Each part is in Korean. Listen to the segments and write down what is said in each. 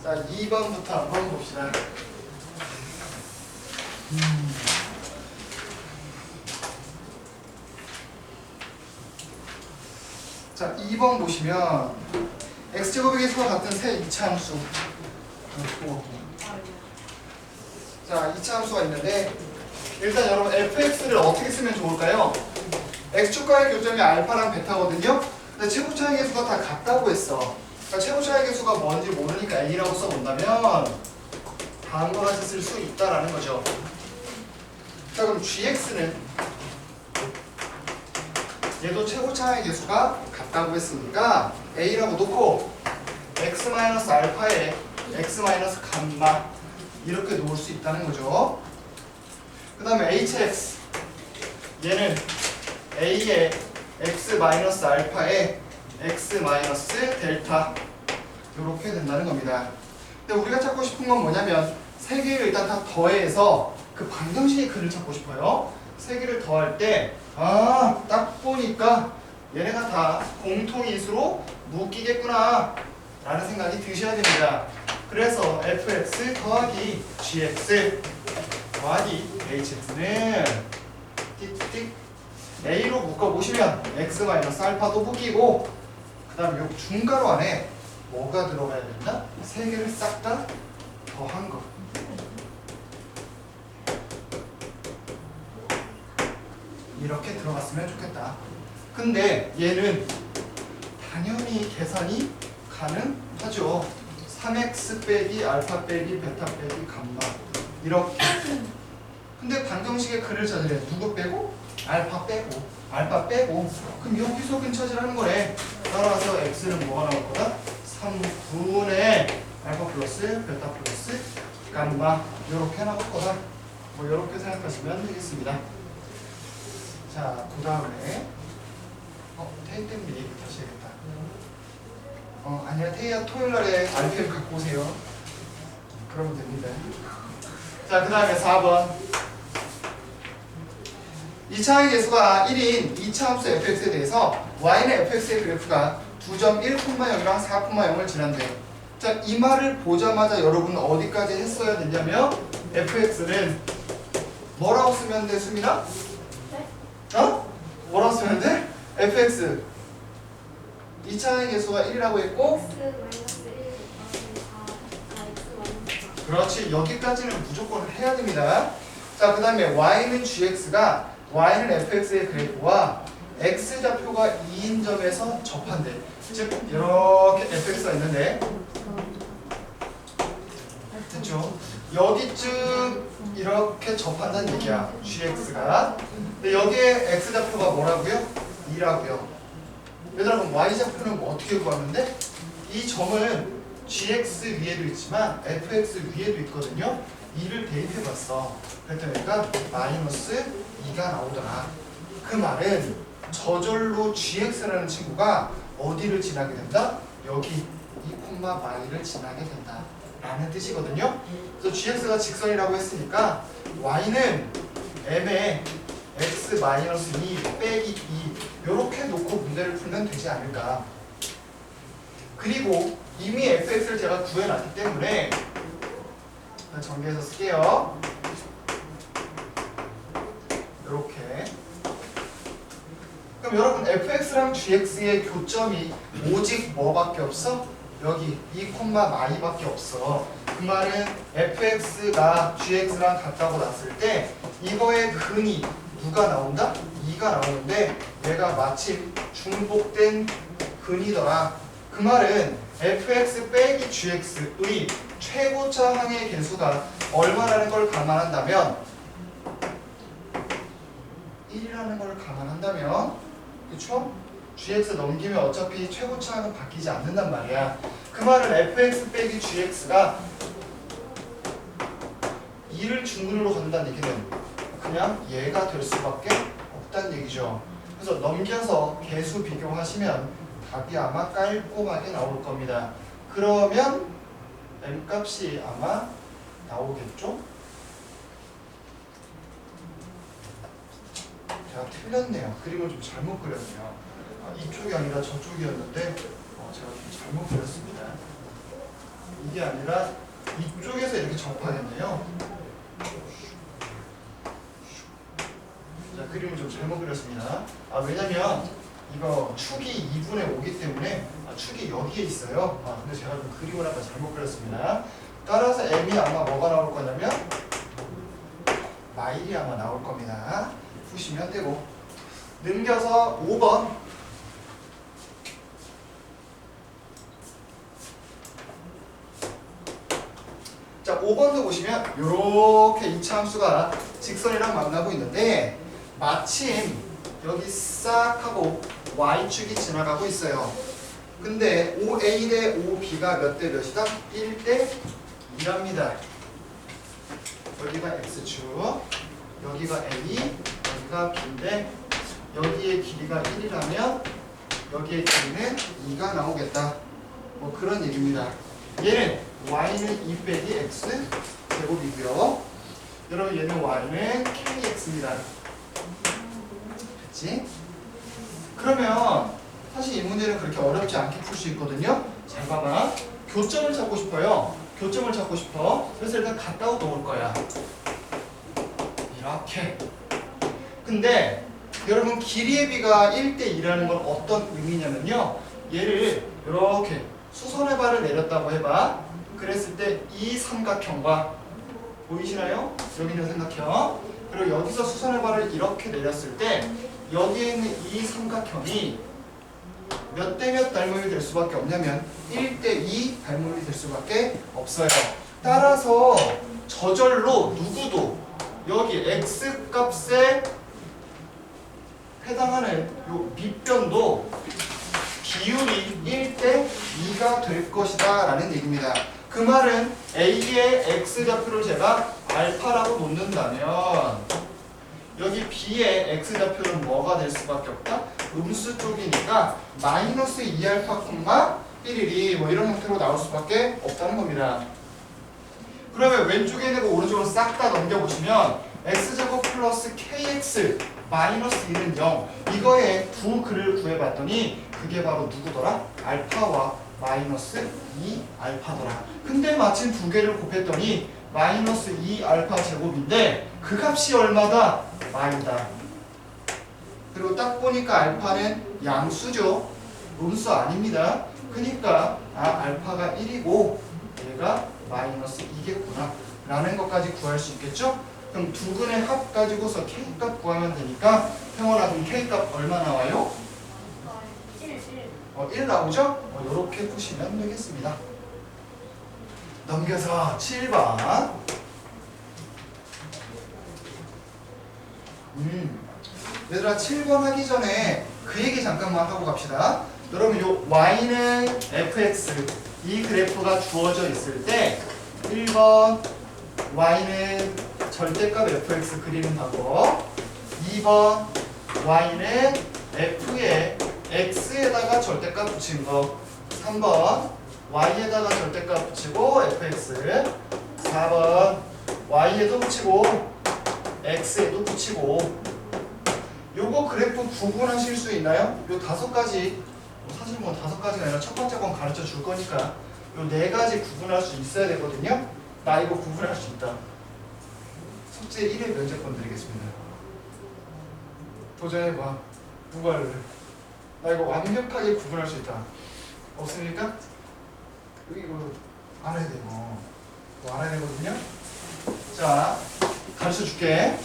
자, 2번부터 한번 봅시다. 자, 2번 보시면 x제곱의 수와 같은 세 이차함수. 자, 이차함수가 있는데 일단 여러분 fx를 어떻게 쓰면 좋을까요? x축과의 교점이 알파랑 베타거든요. 근데 최고 차이 계수가 다 같다고 했어. 그러니까 최고 차이 계수가 뭔지 모르니까 a라고 써본다면 다음과 같이 쓸 수 있다라는 거죠. 자, 그럼 gx는 얘도 최고 차이 계수가 같다고 했으니까 a라고 놓고 x-알파에 x-감마 이렇게 놓을 수 있다는 거죠. 그 다음에 hx 얘는 a에 x-알파에 x-델타 이렇게 된다는 겁니다. 근데 우리가 찾고 싶은 건 뭐냐면 세 개를 일단 다 더해서 그 방정식의 근을 찾고 싶어요. 세 개를 더할 때 딱 보니까 얘네가 다 공통인수로 묶이겠구나 라는 생각이 드셔야 됩니다. 그래서 fx 더하기 gx 더하기 hx는 띡띡 a로 묶어보시면 x-알파도 묶이고 그 다음에 요 중괄호 안에 뭐가 들어가야 된다? 세 개를 싹 다 더한 거. 이렇게 들어갔으면 좋겠다. 근데 얘는 당연히 계산이 가능하죠. 3x 빼기 알파 빼기 베타 빼기 감마 이렇게. 근데 방정식의 근을 찾으래. 누구 빼고? 알파 빼고. 그럼 여기서 근 찾으라는 거네. 따라서 x는 뭐가 나올 거다? 3분의 알파 플러스 베타 플러스 감마 이렇게 나올 거다. 뭐 이렇게 생각하시면 되겠습니다. 자, 그 다음에 태희 때문에 얘기 다시 해야겠다. 아니야, 태희야 토요일날에 RPM 갖고 오세요. 그러면 됩니다. 자, 그 다음에 4번 2차의 계수가 1인 2차 함수 fx에 대해서 y는 fx의 그래프가 2.1,0이랑 4,0을 지난대. 자, 이 말을 보자마자 여러분은 어디까지 했어야 되냐면 fx는 뭐라고 쓰면 돼, 수민아? 뭐라고 쓰면 돼? fx 2차의 계수가 1이라고 했고 그렇지, 여기까지는 무조건 해야 됩니다. 자, 그 다음에 y는 gx가 y는 fx의 그래프와 x좌표가 2인 점에서 접한대. 즉 이렇게 fx가 있는데 됐죠? 여기쯤 이렇게 접한다는 얘기야, gx가. 근데 여기에 x좌표가 뭐라고요? 2라고요. 얘들아, 그럼 y좌표는 뭐 어떻게 구하는데? 이 점은 gx 위에도 있지만 fx 위에도 있거든요. 2를 대입해봤어. 그랬더니까 마이너스 2가 나오더라. 그 말은 저절로 gx라는 친구가 어디를 지나게 된다? 여기 2,y를 지나게 된다 라는 뜻이거든요. 그래서 gx가 직선이라고 했으니까 y는 m에 x-2 빼기 2 이렇게 놓고 문제를 풀면 되지 않을까. 그리고 이미 fx를 제가 구해놨기 때문에 정리해서 쓸게요. 이렇게. 그럼 여러분 fx랑 gx의 교점이 오직 뭐밖에 없어? 여기 2,y밖에 없어. 그 말은 fx가 gx랑 같다고 났을 때 이거의 근이 누가 나온다? 2가 나오는데 얘가 마침 중복된 근이더라. 그 말은 fx 빼기 gx의 최고차 항의 개수가 얼마라는 걸 감안한다면 1이라는 걸 감안한다면 그쵸? gx 넘기면 어차피 최고차 항은 바뀌지 않는단 말이야. 그 말은 fx 빼기 gx가 2를 중근으로 갖는다는 얘기는 그냥 얘가 될 수밖에 없다는 얘기죠. 그래서 넘겨서 개수 비교하시면 답이 아마 깔끔하게 나올 겁니다. 그러면 m값이 아마 나오겠죠? 제가 틀렸네요. 그림을 좀 잘못 그렸네요. 이쪽이 아니라 저쪽이었는데 제가 좀 잘못 그렸습니다. 이게 아니라 이쪽에서 이렇게 접하겠네요. 자, 그림을 좀 잘못 그렸습니다. 왜냐면 이거 축이 2분의 5기 때문에 축이 여기에 있어요. 근데 제가 좀 그림을 아까 잘못 그렸습니다. 따라서 m이 아마 뭐가 나올 거냐면 마일이 아마 나올 겁니다. 푸시면 되고. 넘겨서 5번. 자, 5번도 보시면 이렇게 이차 함수가 직선이랑 만나고 있는데 마침 여기 싹 하고 y축이 지나가고 있어요. 근데 5a 대 5b가 몇 대 몇이다? 1대 2랍니다. 여기가 x축, 여기가 a, 여기가 b인데 여기의 길이가 1이라면 여기의 길이는 2가 나오겠다. 뭐 그런 얘기입니다. 얘는 y는 2 빼기 x 제곱이고요. 여러분 얘는 y는 kx입니다. 됐지? 그러면 사실 이 문제는 그렇게 어렵지 않게 풀 수 있거든요. 잘 봐봐. 교점을 찾고 싶어요. 교점을 찾고 싶어. 그래서 일단 갖다 놓을 거야. 이렇게. 근데 여러분 길이의 비가 1대 2라는 건 어떤 의미냐면요. 얘를 이렇게 수선의 발을 내렸다고 해봐. 그랬을 때 이 삼각형과 보이시나요? 여기 있는 삼각형. 그리고 여기서 수선의 발을 이렇게 내렸을 때 여기에 있는 이 삼각형이 몇 대 몇 닮음이 될 수밖에 없냐면 1대 2 닮음이 될 수밖에 없어요. 따라서 저절로 누구도 여기 x 값에 해당하는 요 밑변도 비율이 1대 2가 될 것이다 라는 얘기입니다. 그 말은 A의 X좌표를 제가 알파라고 놓는다면 여기 B의 X좌표는 뭐가 될 수밖에 없다? 음수 쪽이니까 마이너스 2알파, 1일이 뭐 이런 형태로 나올 수밖에 없다는 겁니다. 그러면 왼쪽에 있는 거 오른쪽으로 싹 다 넘겨보시면 X제곱 플러스 KX 마이너스 2는 0 이거의 두 글을 구해봤더니 그게 바로 누구더라? 알파와 마이너스 2알파더라. 근데 마침 두 개를 곱했더니 마이너스 2알파 제곱인데 그 값이 얼마다? 마이다. 그리고 딱 보니까 알파는 양수죠. 음수 아닙니다. 그러니까 알파가 1이고 얘가 마이너스 2겠구나 라는 것까지 구할 수 있겠죠? 그럼 두 근의 합 가지고서 K값 구하면 되니까 형원아 그럼 K값 얼마 나와요? 1 나오죠? 이렇게 푸시면 되겠습니다. 넘겨서 7번. 얘들아 7번 하기 전에 그 얘기 잠깐만 하고 갑시다. 여러분 요 y는 fx 이 그래프가 주어져 있을 때 1번 y는 절대값 fx 그리는 방법, 2번 y는 f의 x에다가 절대값 붙인 거, 3번 y에다가 절대값 붙이고 fx, 4번 y에도 붙이고 x에도 붙이고. 요거 그래프 구분하실 수 있나요? 요 5가지, 사실 뭐 5가지가 아니라 첫 번째 건 가르쳐 줄 거니까 요 4가지 구분할 수 있어야 되거든요. 나 이거 구분할 수 있다. 숙제 1회 면제권 드리겠습니다. 도전해봐. 누가 할래? 나 이거 완벽하게 구분할 수 있다. 없습니까? 이거 알아야 돼. 이거 알아야 되거든요. 자, 가르쳐 줄게.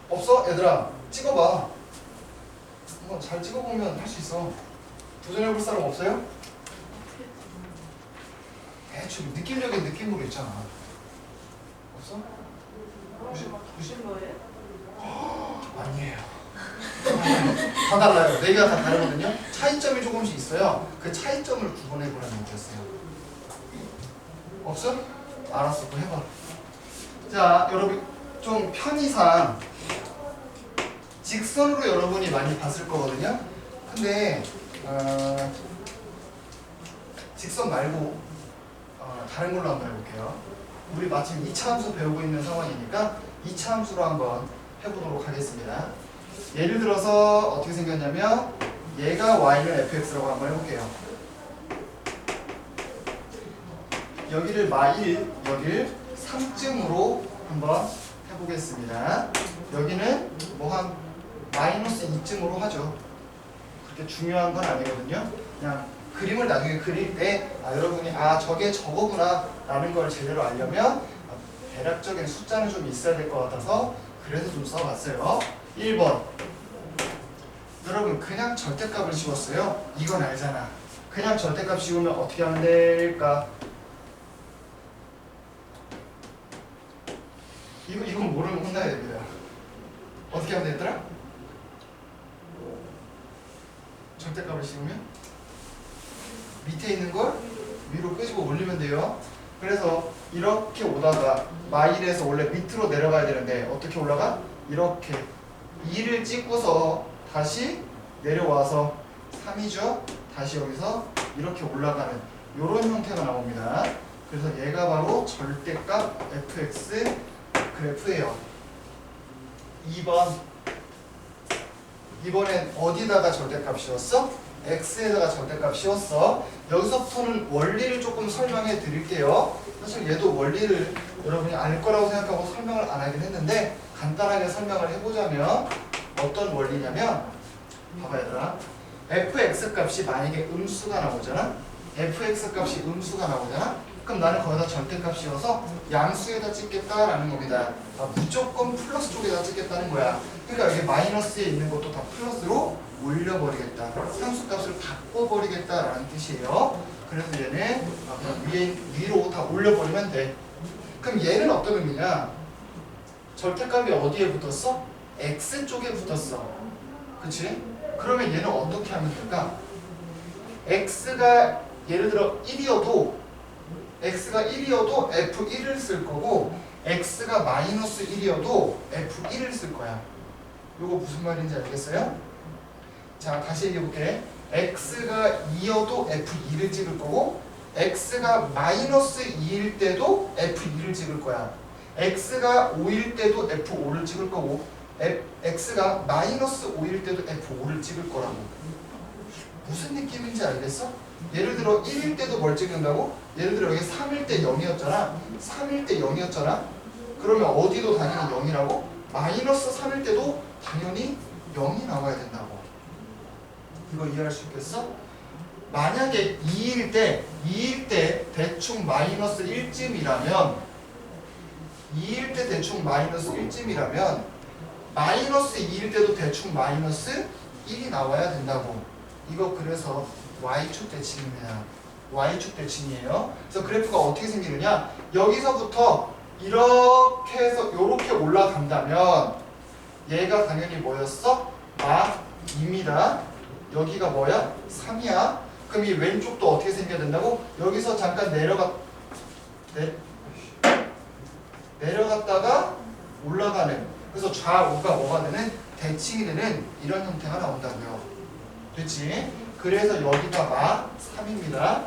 없어? 얘들아 찍어봐. 한번 잘 찍어보면 할 수 있어. 도전해볼 사람 없어요? 대충 느낌적인 느낌으로 있잖아. 없어? 무슨 거예요? 아니에요. 다 달라요. 4개가 다 다르거든요. 차이점이 조금씩 있어요. 그 차이점을 구분해보라는 얘기였어요. 없어? 알았어. 그거 해봐. 자, 여러분 좀 편의상 직선으로 여러분이 많이 봤을 거거든요. 근데 직선 말고 다른 걸로 한번 해볼게요. 우리 마침 2차 함수 배우고 있는 상황이니까 2차 함수로 한번 해보도록 하겠습니다. 예를 들어서 어떻게 생겼냐면 얘가 y는 fx라고 한번 해볼게요. 여기를 마1, 여기를 3쯤으로 한번 해보겠습니다. 여기는 뭐 한 마이너스 2쯤으로 하죠. 그렇게 중요한 건 아니거든요. 그냥 그림을 나중에 그릴 때 여러분이 저게 저거구나 라는 걸 제대로 알려면 대략적인 숫자는 좀 있어야 될 것 같아서 그래서 좀 써봤어요. 1번 여러분 그냥 절대값을 씌웠어요. 이건 알잖아. 그냥 절대값 씌우면 어떻게 하면 될까? 이건 모르면 혼나야 됩니다. 어떻게 하면 되더라? 절대값을 씌우면 밑에 있는 걸 위로 끄집어 올리면 돼요. 그래서 이렇게 오다가 마1에서 원래 밑으로 내려가야 되는데 어떻게 올라가? 이렇게 2를 찍고서 다시 내려와서 3이죠? 다시 여기서 이렇게 올라가는 이런 형태가 나옵니다. 그래서 얘가 바로 절대값 fx 그래프예요. 2번 이번엔 어디다가 절대값 씌웠어? x에다가 절대값 씌웠어. 여기서부터는 원리를 조금 설명해 드릴게요. 사실 얘도 원리를 여러분이 알 거라고 생각하고 설명을 안 하긴 했는데 간단하게 설명을 해보자면 어떤 원리냐면 봐봐 얘들아, fx 값이 만약에 음수가 나오잖아. fx 값이 음수가 나오잖아. 그럼 나는 거기다 절대값 씌워서 양수에다 찍겠다라는 겁니다. 무조건 플러스 쪽에다 찍겠다는 거야. 그러니까 여기 마이너스에 있는 것도 다 플러스로 올려버리겠다. 상수값을 바꿔버리겠다라는 뜻이에요. 그래서 얘는 그냥 위로 다 올려버리면 돼. 그럼 얘는 어떤 의미냐? 절대값이 어디에 붙었어? x 쪽에 붙었어. 그치? 그러면 얘는 어떻게 하면 될까? x가 예를 들어 1이어도 x가 1이어도 f1을 쓸 거고 x가 마이너스 1이어도 f1을 쓸 거야. 이거 무슨 말인지 알겠어요? 자 다시 얘기해볼게. x가 2여도 f2를 찍을 거고 x가 마이너스 2일 때도 f2를 찍을 거야. x가 5일 때도 f5를 찍을 거고 x가 마이너스 5일 때도 f5를 찍을 거라고. 무슨 느낌인지 알겠어? 예를 들어 1일 때도 뭘 찍는다고? 예를 들어 여기 3일 때 0이었잖아. 3일 때 0이었잖아. 그러면 어디도 당연히 0이라고? 마이너스 3일 때도 당연히 0이 나와야 된다고. 이거 이해할 수 있겠어? 만약에 2일 때 대충 마이너스 1쯤이라면 2일 때 대충 마이너스 1쯤이라면 마이너스 2일 때도 대충 마이너스 1이 나와야 된다고. 이거 그래서 y축 대칭입니다. y축 대칭이에요. 그래서 그래프가 어떻게 생기느냐? 여기서부터 이렇게 해서 이렇게 올라간다면 얘가 당연히 뭐였어? 마2입니다. 여기가 뭐야? 3이야. 그럼 이 왼쪽도 어떻게 생겨야 된다고? 여기서 잠깐 내려갔다가 올라가는, 그래서 좌우가 뭐가 되는? 대칭이 되는 이런 형태가 나온다고요. 됐지? 그래서 여기가 마3입니다.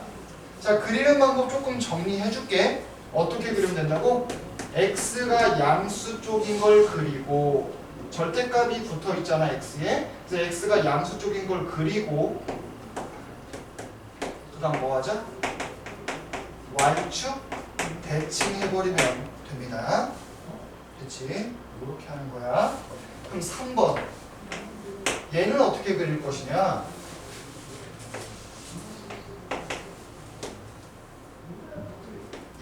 자, 그리는 방법 조금 정리해 줄게. 어떻게 그리면 된다고? x가 양수 쪽인 걸 그리고 절대값이 붙어 있잖아, x에. 그래서 x가 양수 쪽인 걸 그리고 그다음 뭐 하자? y축 대칭해버리면 됩니다. 그치? 이렇게 하는 거야. 그럼 3번. 얘는 어떻게 그릴 것이냐?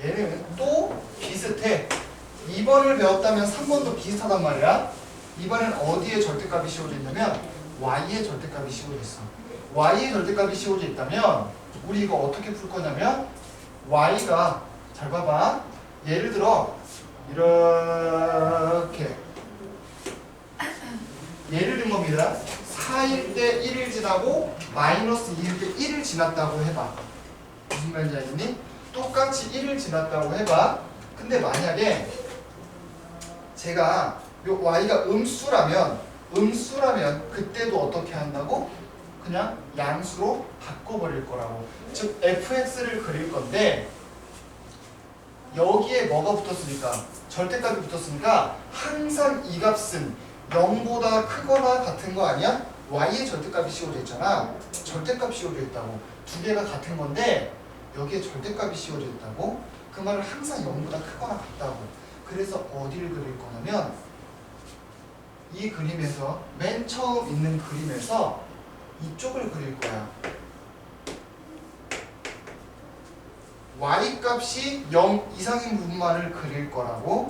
얘는 또 비슷해. 2번을 배웠다면 3번도 비슷하단 말이야. 이번엔 어디에 절대값이 씌워져 있냐면 y의 절대값이 씌워져 있어. y의 절대값이 씌워져 있다면 우리 이거 어떻게 풀 거냐면 y가, 잘 봐봐, 예를 들어 이렇게 예를 든 겁니다. 4일 때 1일 지나고 마이너스 2일 때 1일 지났다고 해봐. 무슨 말인지 알겠니? 똑같이 1일 지났다고 해봐. 근데 만약에 제가 요 y가 음수라면 그때도 어떻게 한다고? 그냥 양수로 바꿔버릴 거라고. 즉 fx를 그릴 건데 여기에 뭐가 붙었으니까? 절대값이 붙었으니까 항상 이 값은 0보다 크거나 같은 거 아니야? y의 절대값이 씌워져 있잖아. 절대값이 씌워져 있다고. 두 개가 같은 건데 여기에 절대값이 씌워져 있다고. 그 말은 항상 0보다 크거나 같다고. 그래서 어디를 그릴 거냐면 이 그림에서 맨 처음 있는 그림에서 이쪽을 그릴 거야. y 값이 0 이상인 부분만을 그릴 거라고.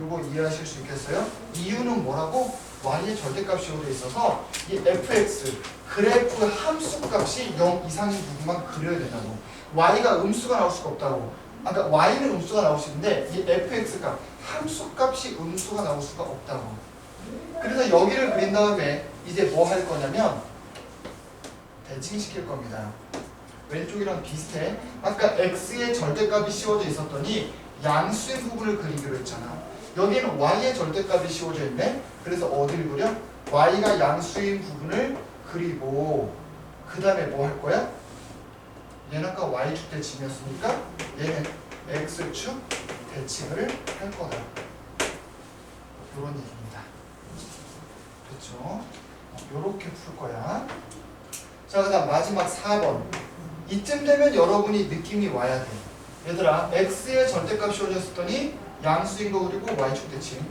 요거 이해하실 수 있겠어요? 이유는 뭐라고? y의 절대값이 씌워져 있어서 이 fx 그래프 함수 값이 0 이상인 부분만 그려야 된다고. y가 음수가 나올 수가 없다고. 아까 y는 음수가 나올 수 있는데 이 fx가 함수 값이 음수가 나올 수가 없다고. 그래서 여기를 그린 다음에 이제 뭐 할 거냐면 대칭시킬 겁니다. 왼쪽이랑 비슷해. 아까 x의 절대값이 씌워져 있었더니 양수인 부분을 그리기로 했잖아. 여기는 y의 절대값이 씌워져 있네. 그래서 어디를 그려? y가 양수인 부분을 그리고 그 다음에 뭐 할 거야? 얘는 아까 y축 대칭이었으니까 얘는 x축 대칭을 할 거다. 이런 얘기입니다. 됐죠? 요렇게 풀 거야. 자, 그 다음 마지막 4번. 이쯤 되면 여러분이 느낌이 와야 돼. 얘들아, x의 절대값 씌워져 있었더니 양수인 거 그리고 y축 대칭.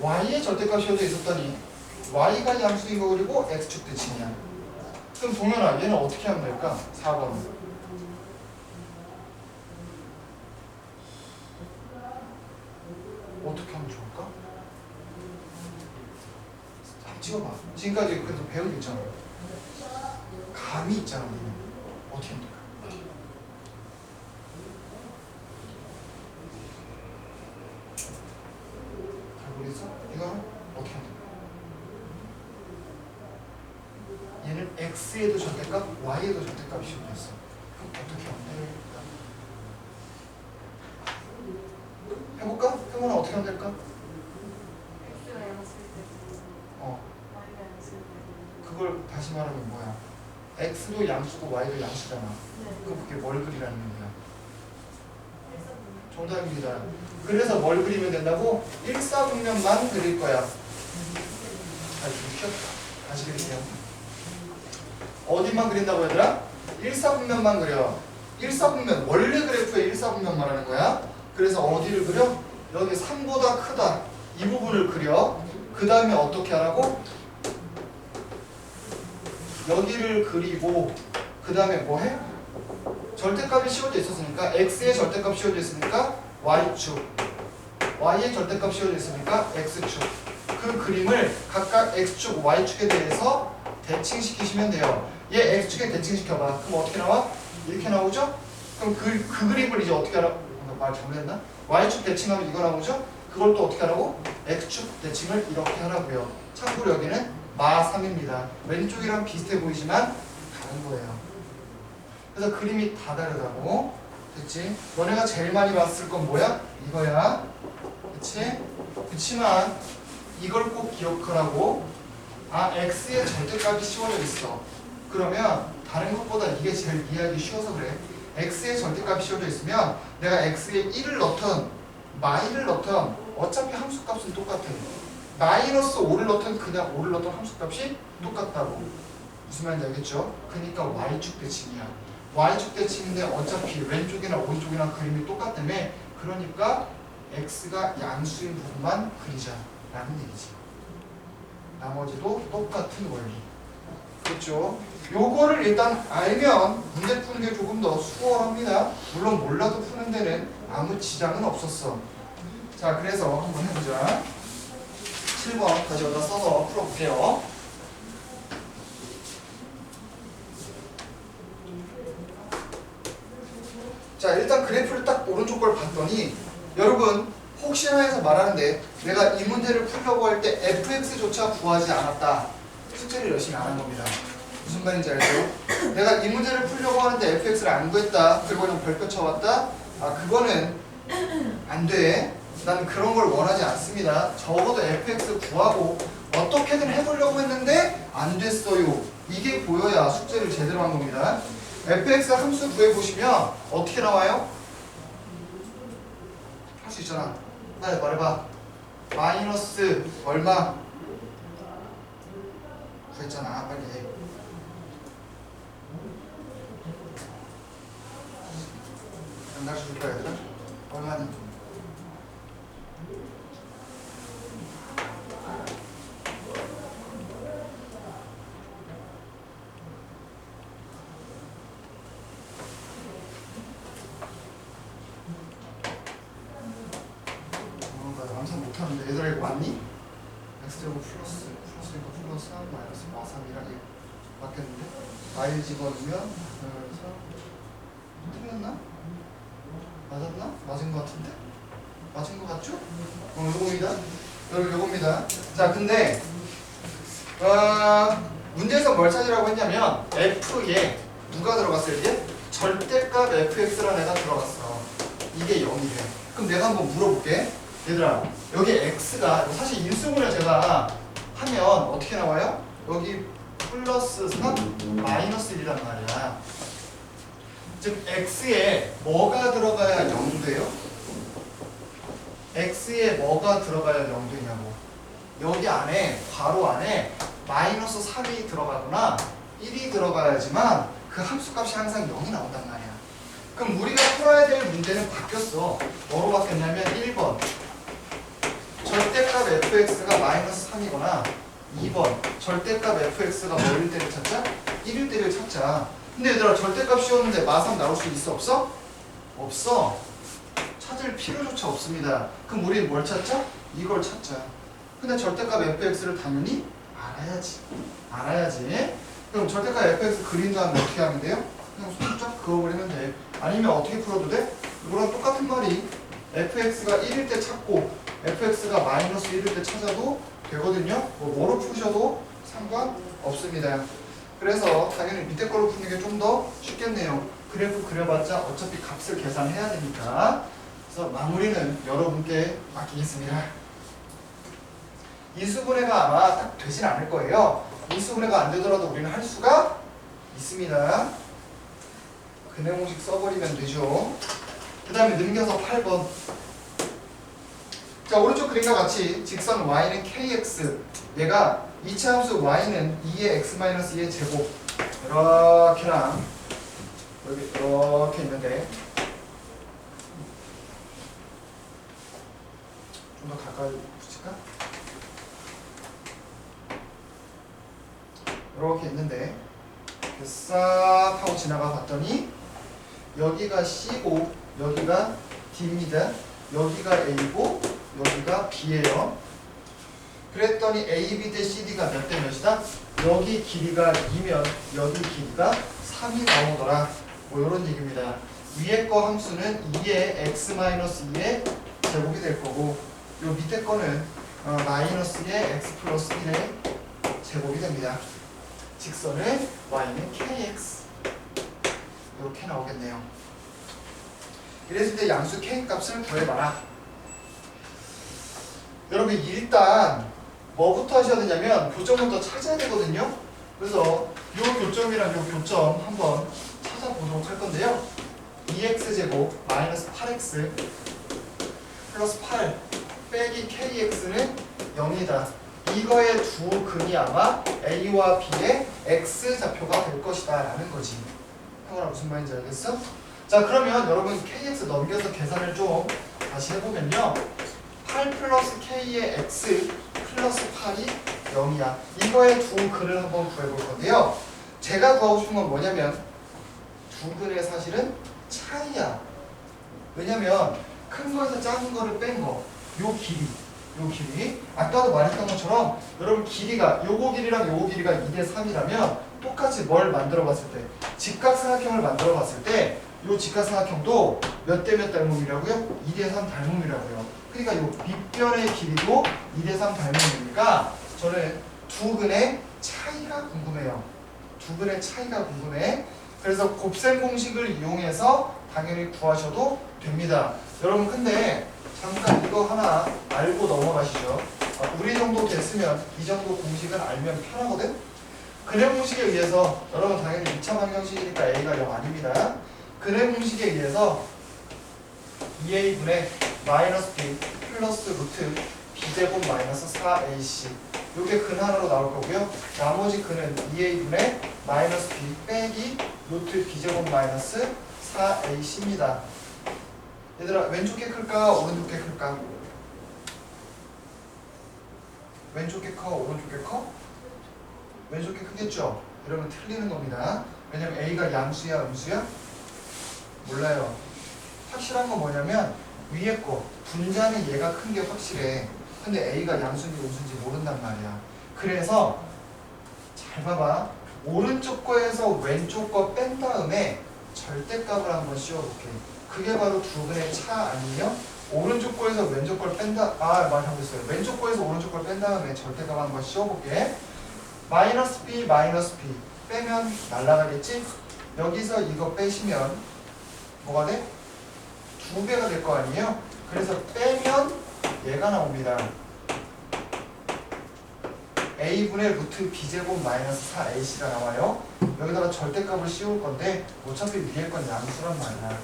y의 절대값 씌워져 있었더니 y가 양수인 거 그리고 x축 대칭이야. 그럼 동현아, 얘는 어떻게 하면 될까? 4번은. 어떻게 하면 좋을까? 한번 찍어봐. 지금까지 그래도 배우고 있잖아. 감이 있잖아. 너는. 어떻게 하면 될까? 잘 모르겠어? 이거는 어떻게 하면 될까? 얘는 x에도 절대값, y에도 절대값이 씌워져 있어. 그럼 어떻게 하면 돼? 해볼까? 형은 어떻게 하면 될까? X가 양수일 때, 어, Y가 양수일 때. 그걸 다시 말하면 뭐야? x도 양수고 y도 양수잖아. 네. 그럼 그게 뭘 그리라는 거야? 정답입니다. 그래서 뭘 그리면 된다고? 1사분면만 그릴 거야. 좀 쉬었다. 다시 그릴게요. 어디만 그린다고 얘들아? 1사분면만 그려. 1사분면, 원래 그래프의 1사분면 말하는 거야. 그래서 어디를 그려? 여기 3보다 크다. 이 부분을 그려. 그 다음에 어떻게 하라고? 여기를 그리고 그 다음에 뭐 해? 절대값이 씌워져 있었으니까 x의 절대값 씌워져 있으니까 y축, y의 절대값 씌워져 있으니까 x축. 그 그림을 각각 x축, y축에 대해서 대칭시키시면 돼요. 얘 x축에 대칭시켜봐. 그럼 어떻게 나와? 이렇게 나오죠? 그럼 그 그림을 이제 어떻게 하라고? 말 잘못했나? y축 대칭하면 이거 나오죠? 그걸 또 어떻게 하라고? x축 대칭을 이렇게 하라고요. 참고로 여기는 마3입니다. 왼쪽이랑 비슷해 보이지만 다른 거예요. 그래서 그림이 다 다르다고. 됐지? 너네가 제일 많이 봤을 건 뭐야? 이거야. 그치? 그치만 이걸 꼭 기억하라고. 아, x의 절대값이 씌워져 있어. 그러면 다른 것보다 이게 제일 이해하기 쉬워서 그래. x의 절대값이 씌워져 있으면 내가 x에 1을 넣든 마이를 넣든 어차피 함수값은 똑같아. 마이너스 5를 넣든 그냥 5를 넣든 함수값이 똑같다고. 무슨 말인지 알겠죠? 그러니까 y축 대칭이야. y축 대칭인데 어차피 왼쪽이나 오른쪽이나 그림이 똑같다며. 그러니까 x가 양수인 부분만 그리자라는 얘기지. 나머지도 똑같은 원리. 그렇죠? 요거를 일단 알면 문제 푸는 게 조금 더 수월합니다. 물론 몰라도 푸는 데는 아무 지장은 없었어. 자, 그래서 한번 해보자. 7번 다시 여기다 써서 풀어볼게요. 자, 일단 그래프를 딱 오른쪽 걸 봤더니 여러분 혹시나 해서 말하는데 내가 이 문제를 풀려고 할 때 fx조차 구하지 않았다. 숙제를 열심히 안 한 겁니다. 무슨 말인지 알죠? 내가 이 문제를 풀려고 하는데 fx를 안 구했다. 그리고 그냥 별표 쳐왔다. 아, 그거는 안 돼. 난 그런 걸 원하지 않습니다. 적어도 fx 구하고 어떻게든 해보려고 했는데 안 됐어요. 이게 보여야 숙제를 제대로 한 겁니다. fx 함수 구해보시면 어떻게 나와요? 할 수 있잖아. 빨리 말해봐. 마이너스 얼마? 구했잖아. 빨리 해. 안 가르쳐줄 거야 얘들아? 얼마니? 나 암산 못하는데 얘들아 이거 맞니? x제곱 플러스니까 플러스 3 마이너스 3이랑 1 맞겠는데? y 집어넣으면 3 틀렸나? 맞았나? 맞은 것 같은데? 맞은 것 같죠? 요겁니다. 여러분 요겁니다. 자 근데 문제에서 뭘 찾으라고 했냐면 f에 누가 들어갔을 때? 절대값 fx라는 애가 들어갔어. 이게 0이래. 그럼 내가 한번 물어볼게. 얘들아 여기 x가 사실 인수분해 제가 하면 어떻게 나와요? 여기 플러스 3 마이너스 1이란 말이야. 즉 x에 뭐가 들어가야 0 돼요? x에 뭐가 들어가야 0 되냐고. 여기 안에 괄호 안에 마이너스 3이 들어가거나 1이 들어가야지만 그 함수값이 항상 0이 나온단 말이야. 그럼 우리가 풀어야 될 문제는 바뀌었어. 뭐로 바뀌었냐면 1번 절대값 fx가 마이너스 3이거나 2번 절대값 fx가 뭐일 때를 찾자? 1일 때를 찾자. 근데 얘들아 절대값 씌웠는데 마삼 나올 수 있어 없어? 없어. 찾을 필요조차 없습니다. 그럼 우리는 뭘 찾자? 이걸 찾자. 근데 절대값 fx를 당연히 알아야지. 그럼 절대값 fx 그린 다음에 어떻게 하면 돼요? 그냥 손쫙 그어버리면 돼. 아니면 어떻게 풀어도 돼? 이거랑 똑같은 말이 fx가 1일 때 찾고 fx가 마이너스 1일 때 찾아도 되거든요. 뭐로 푸셔도 상관없습니다. 그래서 당연히 밑에 걸로 푸는 게 좀 더 쉽겠네요. 그래프 그려봤자 어차피 값을 계산해야 되니까. 그래서 마무리는 여러분께 맡기겠습니다. 인수분해가 아마 딱 되진 않을 거예요. 인수분해가 안 되더라도 우리는 할 수가 있습니다. 근해 공식 써버리면 되죠. 그 다음에 넘겨서 8번. 자 오른쪽 그림과 같이 직선 y는 kx, 얘가 이차함수 y는 2의 x-2의 제곱 이렇게랑 여기 이렇게 있는데 좀 더 가까이 붙일까? 이렇게 있는데 싹 하고 지나가 봤더니 여기가 C고 여기가 D입니다. 여기가 A고 여기가 B예요. 그랬더니 AB 대 CD가 몇 대 몇이다? 여기 길이가 2면 여기 길이가 3이 나오더라. 뭐 이런 얘기입니다. 위에 거 함수는 2의 x-2의 제곱이 될 거고 요 밑에 거는 마이너스의 x 플러스 1의 제곱이 됩니다. 직선은 y는 kx 이렇게 나오겠네요. 이랬을 때 양수 k 값을 구해봐라. 여러분 일단 뭐부터 하셔야 되냐면 교점부터 찾아야 되거든요. 그래서 요 교점이랑 요 교점 한번 찾아보도록 할 건데요. 2x제곱 마이너스 8x 플러스 8 빼기 kx는 0이다. 이거의 두 근이 아마 a와 b의 x좌표가 될 것이다 라는 거지. 형아 무슨 말인지 알겠어? 자 그러면 여러분 kx 넘겨서 계산을 좀 다시 해보면요. 8 플러스 k의 x 플러스 8이 0이야. 이거의 두 근을 한번 구해볼 건데요. 제가 구하고 싶은 건 뭐냐면 두 근의 사실은 차이야. 왜냐면 큰 거에서 작은 거를 뺀 거. 요 길이. 아까도 말했던 것처럼 여러분 길이가 요거 길이랑 요거 길이가 2대 3이라면 똑같이 뭘 만들어 봤을 때 직각삼각형을 만들어 봤을 때 요 직각삼각형도 몇 대 몇 닮음이라고요? 2대 3 닮음이라고요. 그러니까 요 밑변의 길이도 2대 3 닮음이니까 저는 두 근의 차이가 궁금해요. 두 근의 차이가 궁금해. 그래서 곱셈 공식을 이용해서 당연히 구하셔도 됩니다. 여러분 근데 잠깐 이거 하나 알고 넘어가시죠. 우리 정도 됐으면 이 정도 공식은 알면 편하거든. 근해 공식에 의해서 여러분 당연히 2차 방정식이니까 a가 0 아닙니다. 근해 공식에 의해서 2a분의 마이너스 b 플러스 루트 b제곱 마이너스 4ac 요게 근 하나로 나올 거고요. 나머지 근은 2a분의 마이너스 b 빼기 루트 b제곱 마이너스 4ac입니다. 얘들아 왼쪽 게 클까 오른쪽 게 클까? 왼쪽 게 커 오른쪽 게 커? 왼쪽 게 크겠죠? 이러면 틀리는 겁니다. 왜냐면 a가 양수야 음수야? 몰라요. 확실한 건 뭐냐면 위에 거 분자는 얘가 큰 게 확실해. 근데 a가 양수인지 음수인지 모른단 말이야. 그래서 잘 봐봐. 오른쪽 거에서 왼쪽 거 뺀 다음에 절대값을 한번 씌워볼게. 그게 바로 두 근의 차 아니에요? 오른쪽 거에서 왼쪽 걸 뺀다. 말 잘못했어요. 왼쪽 거에서 오른쪽 걸 뺀 다음에 절대값 한번 씌워볼게. 마이너스 b 마이너스 b 빼면 날라가겠지? 여기서 이거 빼시면 뭐가 돼? 2배가 될 거 아니에요? 그래서 빼면 얘가 나옵니다. a분의 루트 b제곱 마이너스 4ac가 나와요. 여기다가 절대값을 씌울 건데 어차피 위에 건 양수란 말이야.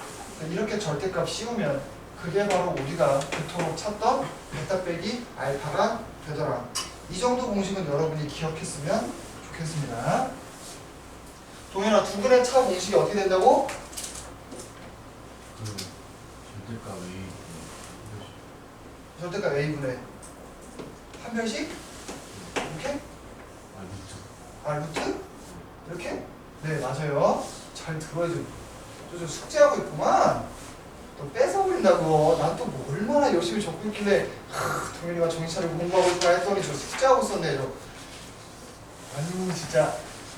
이렇게 절대값 씌우면 그게 바로 우리가 그토록 찾던 베타 빼기 알파가 되더라. 이 정도 공식은 여러분이 기억했으면 좋겠습니다. 동현아, 두 근의 차 공식이 어떻게 된다고? 절대값 A 절대값 a분의 한 별씩? 이렇게? 루트? 이렇게? 네, 맞아요. 잘 들어야죠. 저 숙제하고 있구만. 또 뺏어버린다고. 난 또 뭐 얼마나 열심히 적고 있길래 동현이가 정신 차리고 공부하고 있다 했더니 저 숙제하고 있었네. 아유 진짜.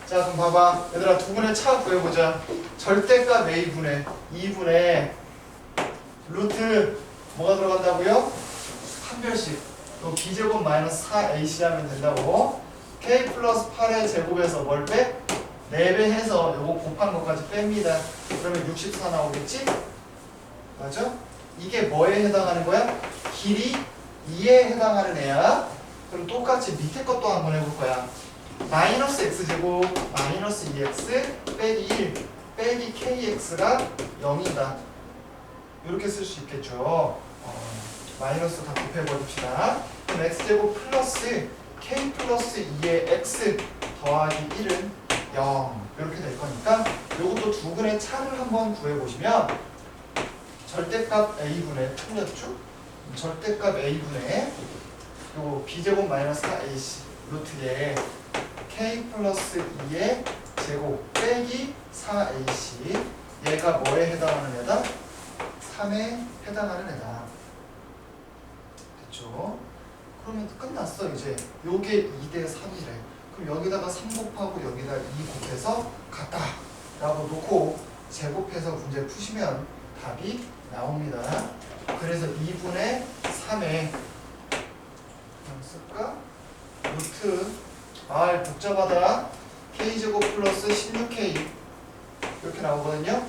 자 그럼 봐봐. 얘들아 두 분의 차 구해보자. 절대값 a분의 2분의 루트 뭐가 들어간다고요? 한 별씩. 또 b제곱 마이너스 4ac 하면 된다고. k 플러스 8의 제곱에서 뭘 빼? 4배 해서 요거 곱한 것까지 뺍니다. 그러면 64 나오겠지? 맞아? 이게 뭐에 해당하는 거야? 길이 2에 해당하는 애야. 그럼 똑같이 밑에 것도 한번 해볼 거야. 마이너스 x제곱 마이너스 2x 빼기 1 빼기 kx가 0이다. 이렇게 쓸 수 있겠죠. 마이너스 다 곱해버립시다. 그럼 x제곱 플러스 k 플러스 2의 x 더하기 1은 0 이렇게 될 거니까 요것도 두 근의 차를 한번 구해보시면 절대값 a분의 틀렸죠? 절대값 a분의 요거 b제곱 마이너스 4ac 루트에 k 플러스 2의 제곱 빼기 4ac 얘가 뭐에 해당하는 애다? 3에 해당하는 애다. 됐죠? 그러면 끝났어 이제. 요게 2대 3이래. 그럼 여기다가 3 곱하고 여기다 2 곱해서 같다 라고 놓고 제곱해서 문제 푸시면 답이 나옵니다. 그래서 2분의 3에 쓸까? 루트 복잡하다. k제곱 플러스 16k 이렇게 나오거든요.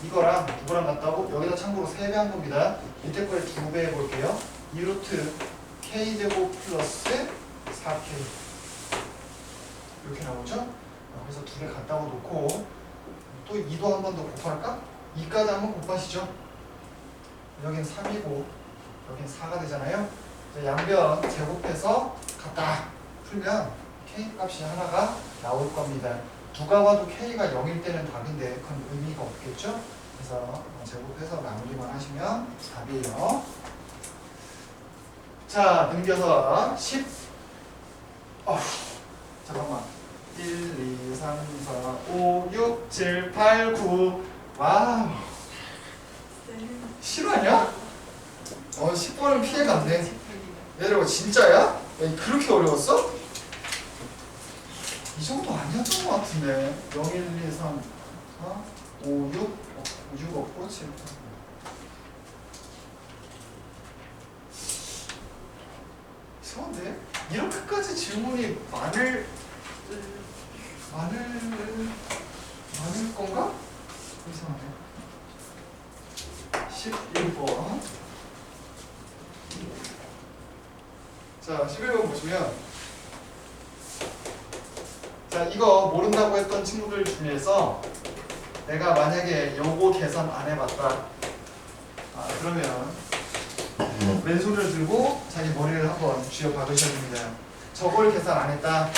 이거랑 누구랑 같다고? 여기다 참고로 3배 한 겁니다. 밑에 거에 2배 해볼게요. 2루트 k제곱 플러스 4k 이렇게 나오죠? 그래서 2개 같다고 놓고 또 2도 한 번 더 곱할까? 2까지 한번 곱하시죠. 여긴 3이고 여긴 4가 되잖아요. 양변 제곱해서 같다 풀면 k 값이 하나가 나올 겁니다. 누가 봐도 k가 0일 때는 답인데 그건 의미가 없겠죠? 그래서 제곱해서 마무리만 하시면 답이에요. 자, 넘겨서 10 잠깐만 1, 2, 3, 4, 5, 6, 7, 8, 9 와우 실화냐? 10번은 피해갔네. 얘들아 진짜야? 야, 그렇게 어려웠어? 이 정도 아니었던 것 같은데 0, 1, 2, 3, 4, 5, 6 6 없고 7 이상한데? 이렇게까지 질문이 많을 건가? 이상하네. 11번. 자, 11번 보시면 자, 이거 모른다고 했던 친구들 중에서 내가 만약에 요거 계산 안 해봤다. 그러면 왼손을 들고 자기 머리를 한번 쥐어 박으셔야 됩니다. 저걸 계산 안 했다.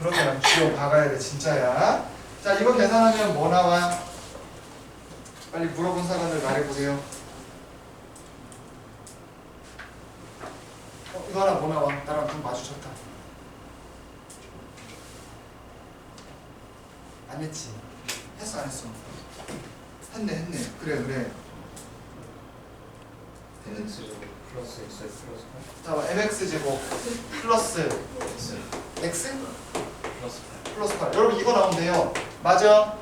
그러면 쥐어 박아야 돼 진짜야. 자 이거 계산하면 뭐 나와? 빨리 물어본 사람들 말해보세요. 이거 하나 뭐 나와? 나랑 눈 마주쳤다. 안 했지? 했어 안 했어? 했네. 그래. x 제곱 플러스 x 플러스 자 mx 제곱 플러스 8 x x 플러스 플러스 8. 여러분 이거 나오면 돼요. 맞아?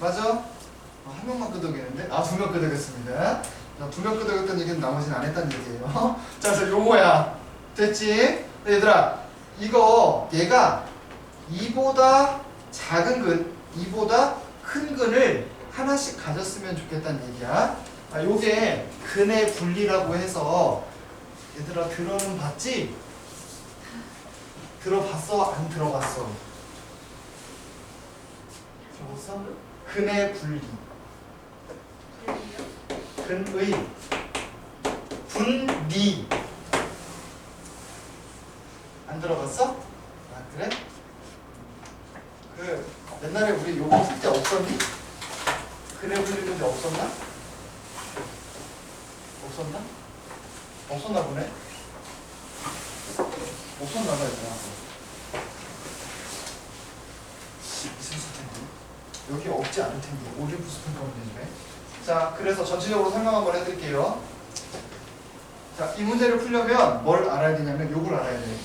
한 명만 끄덕이는데? 두 명 끄덕였습니다. 자, 2명 끄덕였던 얘기는 나머지는 안 했다는 얘기예요. 자, 그래서 요거야. 됐지? 얘들아, 이거 얘가 2보다 작은 근, 2보다 큰 근을 하나씩 가졌으면 좋겠다는 얘기야. 요게 근의 분리라고 해서 얘들아 들어는 봤지? 들어봤어? 안 들어봤어? 들어봤어? 근의 분리. 근의 분리. 안 들어봤어? 그래? 옛날에 우리 요거 쓸 때 없었니? 근의 분리 문제 없었나? 없었나 보네? 없었나 봐, 얘들아. 있었을 텐데. 여기 없지 않을 텐데. 올림푸스 펜컴인데. 자, 그래서 전체적으로 설명 한번 해드릴게요. 자, 이 문제를 풀려면 뭘 알아야 되냐면 요걸 알아야 돼.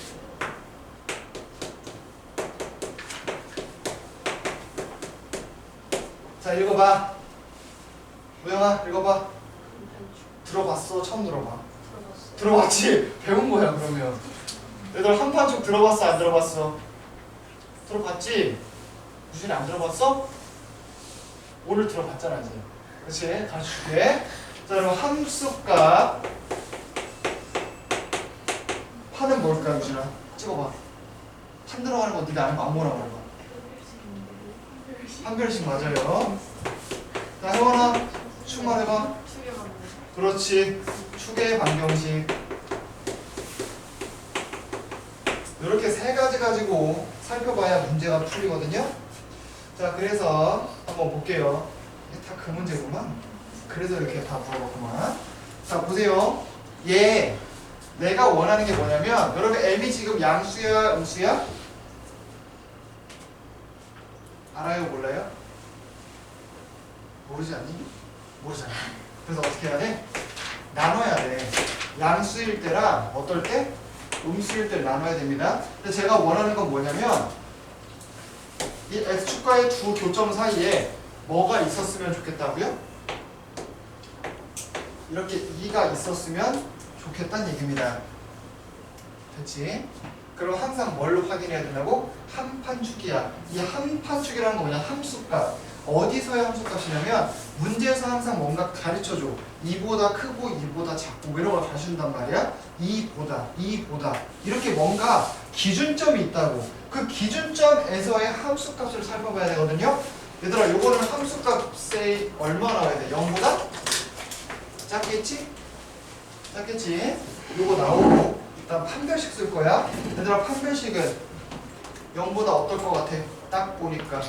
자, 읽어봐. 우영아, 읽어봐. 들어봤어? 처음 들어봐. 들어봤지? 배운 거야, 그러면. 얘들 한판쭉 들어봤어? 안 들어봤어? 들어봤지? 무진이 안 들어봤어? 오늘 들어봤잖아, 이제. 그렇지? 가르쳐줄게. 자, 그럼 함수값. 판은 뭘까, 유진아? 찍어봐. 판 들어가는 거 네가 아는 거 아무거나 말해봐. 판별식 맞아요. 자, 혜원아, 축 말해봐. 그렇지. 축의 반경식. 이렇게 세 가지 가지고 살펴봐야 문제가 풀리거든요. 자, 그래서 한번 볼게요. 이게 다 그 문제구만. 그래서 이렇게 다 물어봤구만. 자, 보세요. 얘 내가 원하는 게 뭐냐면, 여러분 m이 지금 양수야, 음수야? 알아요, 몰라요? 모르지 않니? 모르잖아. 그래서 어떻게 해야 돼? 나눠야 돼. 양수일 때랑 어떨 때? 음수일 때 나눠야 됩니다. 근데 제가 원하는 건 뭐냐면, 이 x축과의 두 교점 사이에 뭐가 있었으면 좋겠다고요? 이렇게 2가 있었으면 좋겠다는 얘기입니다. 됐지? 그럼 항상 뭘 확인해야 된다고? 한판축이야. 이 한판축이라는 건 뭐냐? 함수값. 어디서의 함수값이냐면 문제에서 항상 뭔가 가르쳐줘. 2보다 크고 2보다 작고 이런 걸 가르쳐준단 말이야. 2보다 이렇게 뭔가 기준점이 있다고. 그 기준점에서의 함수값을 살펴봐야 되거든요. 얘들아, 요거는 함수값에 얼마 나와야 돼? 0보다? 작겠지? 요거 나오고 일단 판별식 쓸 거야. 얘들아, 판별식은 0보다 어떨 것 같아? 딱 보니까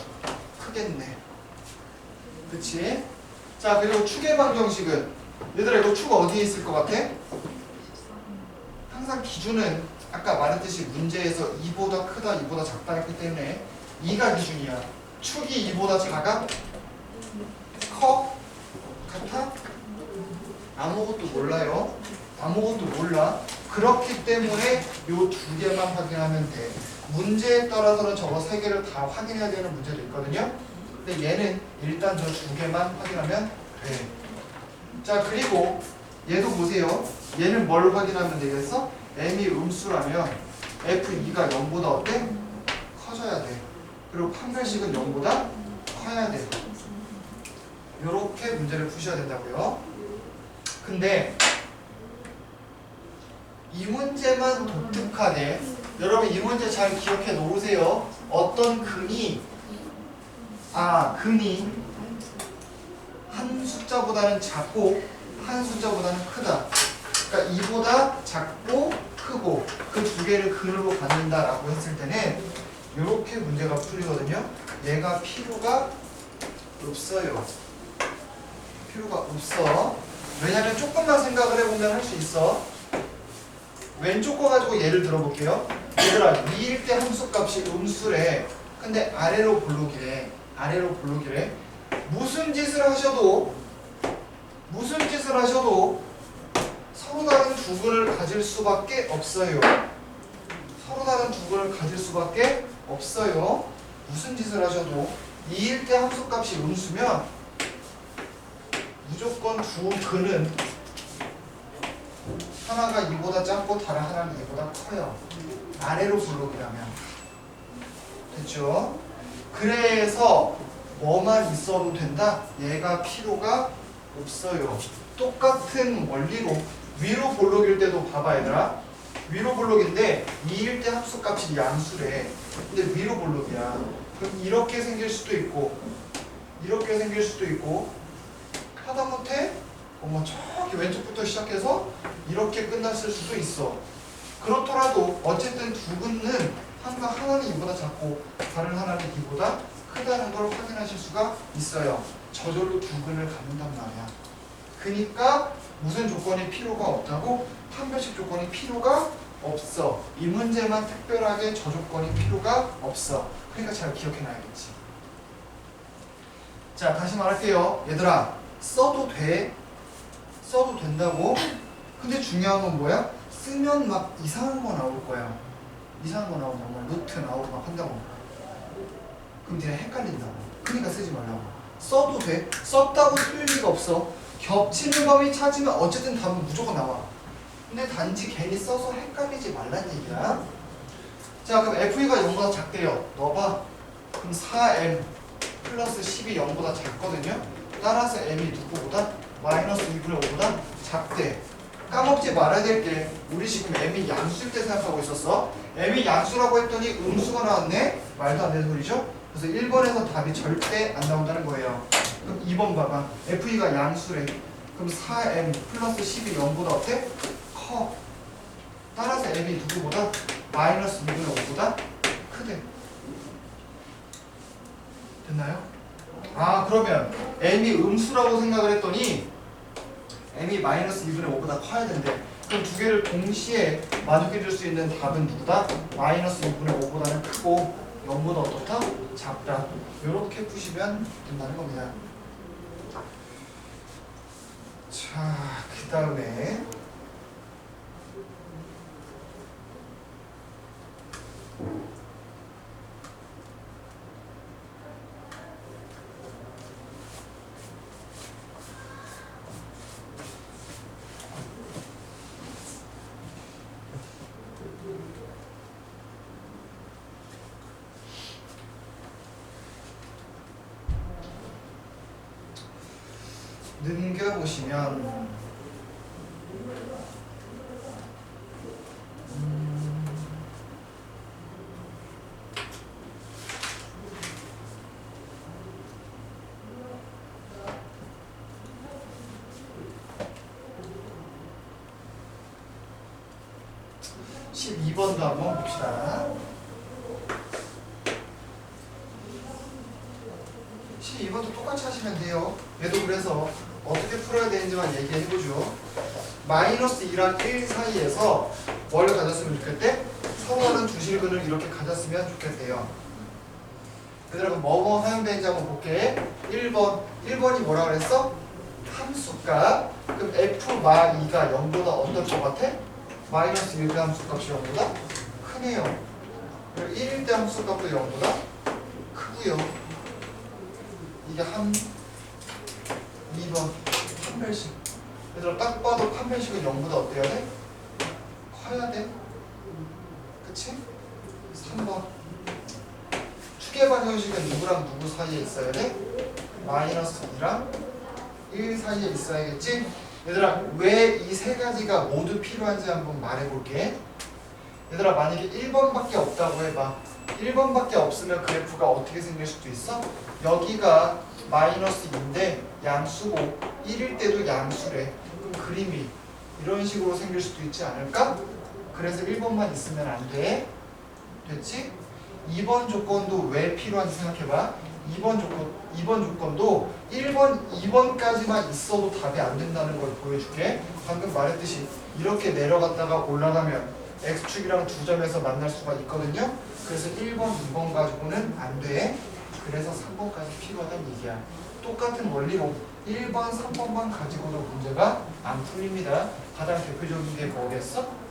크겠네. 그치? 자, 그리고 축의 반경식은 얘들아, 이거 축 어디에 있을 것 같아? 항상 기준은 아까 말했듯이 문제에서 2보다 크다, 2보다 작다 했기 때문에 2가 기준이야. 축이 2보다 작아? 커? 같아? 아무것도 몰라요. 아무것도 몰라. 그렇기 때문에 요 두 개만 확인하면 돼. 문제에 따라서는 저거 세 개를 다 확인해야 되는 문제도 있거든요. 근데 얘는 일단 저 두 개만 확인하면 돼. 자, 그리고 얘도 보세요. 얘는 뭘 확인하면 되겠어? m이 음수라면 f2가 0보다 어때? 커져야 돼. 그리고 판별식은 0보다 커야 돼. 요렇게 문제를 푸셔야 된다고요. 근데 이 문제만 독특하게, 여러분 이 문제 잘 기억해 놓으세요. 어떤 근이 한 숫자보다는 작고 한 숫자보다는 크다. 그러니까 2보다 작고 크고 그 두 개를 근으로 갖는다라고 했을 때는 이렇게 문제가 풀리거든요. 얘가 필요가 없어요. 필요가 없어. 왜냐면 조금만 생각을 해보면 할 수 있어. 왼쪽 거 가지고 예를 들어볼게요. 얘들아 2일 때 함수값이 음수래. 근데 아래로 볼록이래. 아래로 볼록이래. 무슨 짓을 하셔도 서로 다른 두 근을 가질 수밖에 없어요. 서로 다른 두 근을 가질 수밖에 없어요. 무슨 짓을 하셔도 2일 때 함수값이 음수면 무조건 두 근은 하나가 이보다 작고 다른 하나는 이보다 커요. 아래로 블록이라면. 됐죠? 그래서 뭐만 있어도 된다? 얘가 필요가 없어요. 똑같은 원리로 위로 볼록일 때도 봐봐 얘들아. 위로 볼록인데 2일 때 합수값이 양수래. 근데 위로 볼록이야. 그럼 이렇게 생길 수도 있고 이렇게 생길 수도 있고 하다못해 저기 왼쪽부터 시작해서 이렇게 끝났을 수도 있어. 그렇더라도 어쨌든 두 근은 항상 하나는 이보다 작고 다른 하나는 이보다 크다는 걸 확인하실 수가 있어요. 저절로 두 근을 갖는단 말이야. 그러니까 무슨 조건이 필요가 없다고? 판별식 조건이 필요가 없어. 이 문제만 특별하게 저 조건이 필요가 없어. 그러니까 잘 기억해놔야겠지. 자, 다시 말할게요. 얘들아, 써도 돼. 써도 된다고. 근데 중요한 건 뭐야? 쓰면 막 이상한 거 나올 거야. 이상한 거 나오면 뭐 루트 나오고 막 한다고. 그럼 니네 헷갈린다고. 그러니까 쓰지 말라고. 써도 돼. 썼다고 틀릴 리가 없어. 겹치는 범위 찾으면 어쨌든 답은 무조건 나와. 근데 단지 괜히 써서 헷갈리지 말란 얘기야. 자, 그럼 FE가 0보다 작대요. 넣어봐. 그럼 4M 플러스 10이 0보다 작거든요. 따라서 M이 누구보다? 마이너스 2분의 5보다 작대. 까먹지 말아야 될 게 우리 지금 M이 양수일 때 생각하고 있었어. M이 양수라고 했더니 음수가 나왔네? 말도 안 되는 소리죠? 그래서 1번에서 답이 절대 안 나온다는 거예요. 그럼 2번 봐봐. FE가 양수래. 그럼 4M 플러스 10이 0보다 어때? 커. 따라서 M이 누구보다? 마이너스 2분의 5보다 크대. 됐나요? 아, 그러면 M이 음수라고 생각을 했더니 M이 마이너스 2분의 5보다 커야 된대. 그럼 두 개를 동시에 마주해 줄 수 있는 답은 누구다? 마이너스 2분의 5보다는 크고 0보다 어떻다? 작다. 이렇게 푸시면 된다는 겁니다. 자, 그 다음에 넘겨보시면 12번도 한번 봅시다. 12번도 똑같이 하시면 돼요. 얘도 그래서 어떻게 풀어야 되는지만 얘기해보죠. 마이너스 2랑 1 사이에서 뭘 가졌으면 좋겠대? 서로 다른 두 실근을 이렇게 가졌으면 좋겠대요. 얘들아, 그럼 뭐뭐 사용되는지 한번 볼게. 1번이 뭐라 그랬어? 함수값. 그럼 F 마 2가 0보다 어떨 것 같아? 마이너스 1대 함수값이 0보다 크네요. 그리고 1일 때 함수값도 0보다 크고요. 이게 2번 판별식. 얘들아, 딱 봐도 판별식은 0보다 어때야 돼? 커야 돼. 그치? 3번 추계반 형식은 누구랑 누구 사이에 있어야 돼? 마이너스 2랑 1 사이에 있어야겠지? 얘들아, 왜 이 세 가지가 모두 필요한지 한번 말해볼게. 얘들아, 만약에 1번밖에 없다고 해봐. 1번밖에 없으면 그래프가 어떻게 생길 수도 있어? 여기가 마이너스 2인데 양수고 1일 때도 양수래. 그럼 그림이 이런 식으로 생길 수도 있지 않을까? 그래서 1번만 있으면 안 돼. 됐지? 2번 조건도 왜 필요한지 생각해봐. 2번 조건도 1번, 2번까지만 있어도 답이 안 된다는 걸 보여줄게. 방금 말했듯이 이렇게 내려갔다가 올라가면 x축이랑 두 점에서 만날 수가 있거든요. 그래서 1번, 2번 가지고는 안 돼. 그래서 3번까지 필요하다는 얘기야. 똑같은 원리로 1번, 3번만 가지고도 문제가 안 풀립니다. 가장 대표적인 게 뭐겠어?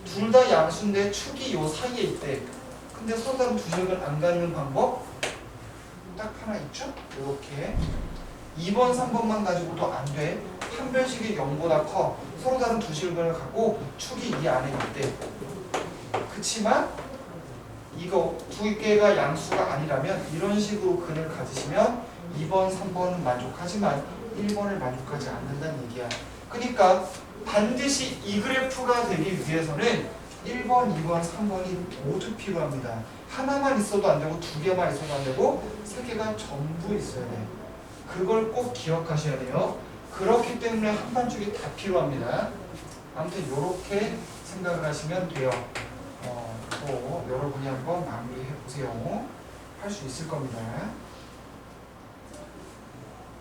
둘 다 양수인데 축이 요 사이에 있대. 근데 서로 다른 두 식을 안 갖는 방법 딱 하나 있죠? 이렇게 2번, 3번만 가지고도 안 돼. 판별식이 0보다 커. 서로 다른 두 식을 갖고 축이 이 안에 있대. 그치만 이거 두 개가 양수가 아니라면 이런 식으로 근을 가지시면 2번, 3번은 만족하지만 1번을 만족하지 않는다는 얘기야. 그러니까 반드시 이 그래프가 되기 위해서는 1번, 2번, 3번이 모두 필요합니다. 하나만 있어도 안 되고 두 개만 있어도 안 되고 세 개가 전부 있어야 돼. 그걸 꼭 기억하셔야 돼요. 그렇기 때문에 한 반죽이 다 필요합니다. 아무튼 이렇게 생각을 하시면 돼요. 또 여러분이 한번 마무리해 보세요. 할 수 있을 겁니다.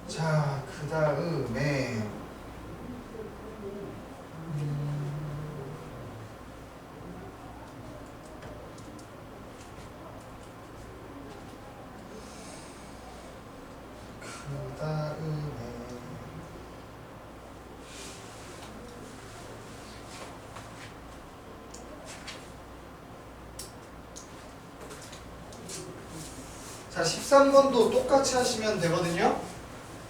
자, 그 다음에 자, 13번도 똑같이 하시면 되거든요.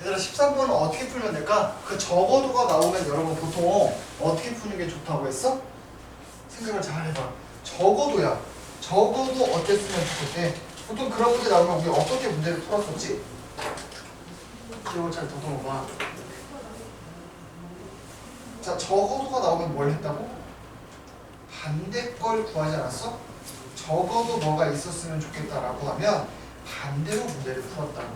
얘들아, 13번은 어떻게 풀면 될까? 그 적어도가 나오면 여러분 보통 어떻게 푸는 게 좋다고 했어? 생각을 잘 해봐. 적어도야. 적어도 어땠으면 좋겠대. 보통 그런 문제 나오면 우리 어떻게 문제를 풀었었지? 이거 잘 더듬어봐. 자, 적어도가 나오면 뭘 했다고? 반대 걸 구하지 않았어? 적어도 뭐가 있었으면 좋겠다라고 하면 반대로 문제를 풀었다고.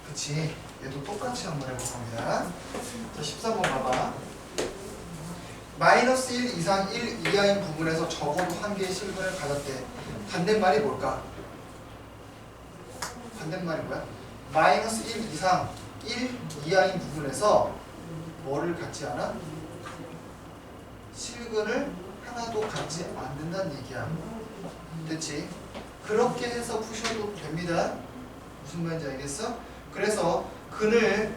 그치? 얘도 똑같이 한번 해볼 겁니다. 자, 13번 봐봐. 마이너스 1 이상 1 이하인 부분에서 적어도 한 개의 실근을 가졌대. 반대말이 뭘까? 반대말이 뭐야? 마이너스 1 이상 1 이하인 부분에서 뭐를 갖지 않아? 실근을 하나도 갖지 않는다는 얘기야. 됐지? 그렇게 해서 푸셔도 됩니다. 무슨 말인지 알겠어? 그래서 근을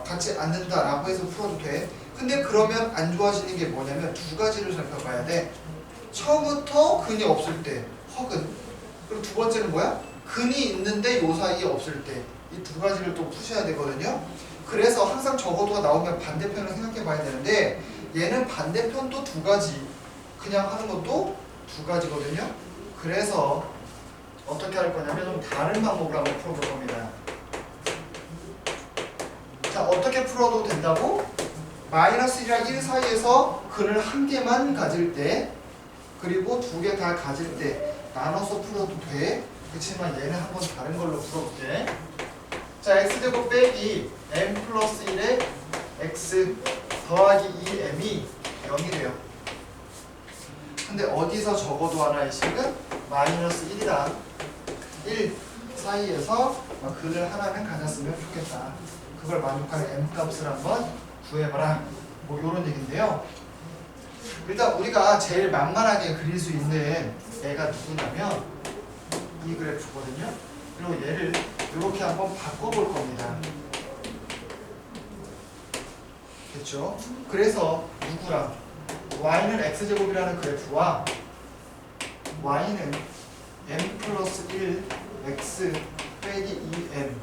갖지 않는다라고 해서 풀어도 돼. 근데 그러면 안 좋아지는 게 뭐냐면 두 가지를 살펴봐야 돼. 처음부터 근이 없을 때 허근, 그리고 두 번째는 뭐야? 근이 있는데 요 사이에 없을 때. 이 두 가지를 또 푸셔야 되거든요. 그래서 항상 적어도가 나오면 반대편을 생각해 봐야 되는데 얘는 반대편도 두 가지, 그냥 하는 것도 두 가지거든요. 그래서 어떻게 할 거냐면 좀 다른 방법으로 한번 풀어볼 겁니다. 자, 어떻게 풀어도 된다고? 마이너스 1이랑 1 사이에서 근을 한 개만 가질 때, 그리고 두 개 다 가질 때 나눠서 풀어도 돼. 그렇지만 얘는 한번 다른 걸로 풀어볼게. 자, x제곱 빼기 m 플러스 1의 x 더하기 2m이 0이래요. 근데 어디서 적어도 하나의 식은 마이너스 1이랑 1 사이에서 근을 하나는 가졌으면 좋겠다. 그걸 만족하는 m 값을 한번 구해봐라. 뭐 이런 얘기인데요. 일단 우리가 제일 만만하게 그릴 수 있는 애가 누구냐면 이 그래프거든요. 그리고 얘를 이렇게 한번 바꿔볼 겁니다. 됐죠? 그래서 누구랑 y는 x제곱이라는 그래프와 y는 m 플러스 1 x 빼기 2m